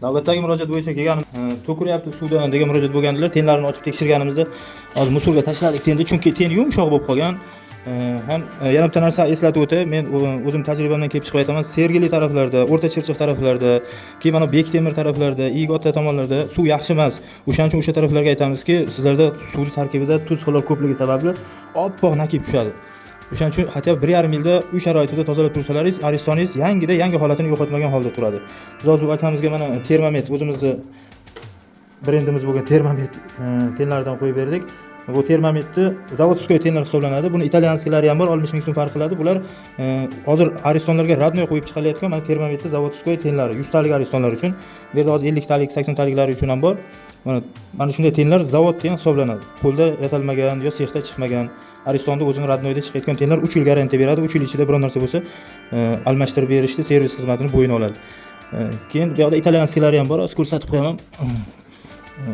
Navbatdagi murojaat bo'yicha kelgan to'kiryapti suvdan degan murojaat bo'lgandilar. Tenlarini ochib tekshirganimizda hozir musulga tashladik tenni, chunki ten yumshoq bo'lib qolgan. Ham yana bitta narsa eslatib o'tay, men o'zim tajribamdan kelib chiqib aytaman, Sergeli taraflarda, O'rta Chirchiq taraflarda, keyin mana Bektemir taraflarda, Igota tomonlarda suv yaxshi emas. O'shaning uchun o'sha taraflarga aytamizki, sizlarda suvning tarkibida tuz xlor ko'pligi sababli oppoq nakib tushadi. O'shaning uchun hatto 1,5 yilda uy sharoitida tozalab tursalaringiz, aristoningiz yangi holatini yo'qotmagan holda turadi. Biz hozir akamizga mana Termomet, o'zimizning brendimiz bo'lgan Termomet tenlaridan qo'yib berdik. Bu Termometni zavodskoy tenlar hisoblanadi. Buni italyanskilari ham bor, 60 ming so'm farq qiladi. Bular hozir aristonlarga radnoy qo'yib chiqilayotgan mana Termometni zavodskoy tenlari, 100 talik aristonlar uchun. Bu yerda hozir 50 talik, 80 taliklari uchun ham bor. Mana shunday tenlar zavod ten hisoblanadi. Qo'lda yasalmagan yo sexda chiqmagan, aristonda o'zini radnoyda chiqayotgan tenlar 3 yil garantiya beradi. 3 yil ichida biror narsa bo'lsa, almashtirib berishni, servis xizmatini bo'yina oladi. Keyin bu yoqda italyanskilari ham bor, hozir ko'rsatib qo'yaman.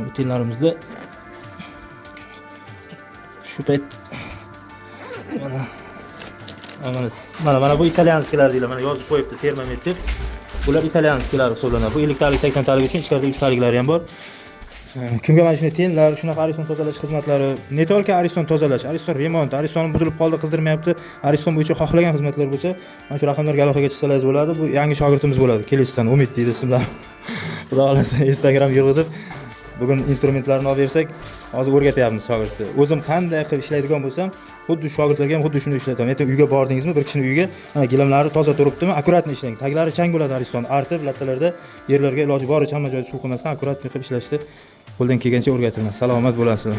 Bu tenlarimizda shu payt mana bu italyanskilar deyiladi. Mana yozib qo'yibdi Termomet deb. Bular italyanskilar hisoblanadi. Bu 50 talik, 80 talik uchun ichkarida 3 taliklari ham bor. Kimga mana shunday tenlar, shunaqa ariston tozalash xizmatlari, ne tolka ariston tozalash, ariston remont, ariston buzilib qoldi, qizdirmayapti, ariston bo'yicha xohlagan xizmatlar bo'lsa, mana shu raqamlarga aloqaga chiqsangiz bo'ladi. Bu yangi shogirdimiz bo'ladi. Kelishdan Umid deydi ismlar. Xudo xolasa Instagram yig'izib bugun instrumentlarni olib bersak, hozir o'rgatyapmiz shogirdni. O'zim qanday qilib ishlaydigan bo'lsam, xuddi shogirdlarga ham xuddi shuni ishlataman. Aytib, uyga bordingizmi, bir kishining uyiga, mana gilamlari toza turibdimi, akkuratni ishlang. Taglari chang bo'ladi ariston, artib, lattalarda yerlarga iloji boricha hamma joyda suv qilmasdan akkurat qilib ishlashni qo'ldan kelgancha o'rgatiladi. Salomat bo'lasizlar.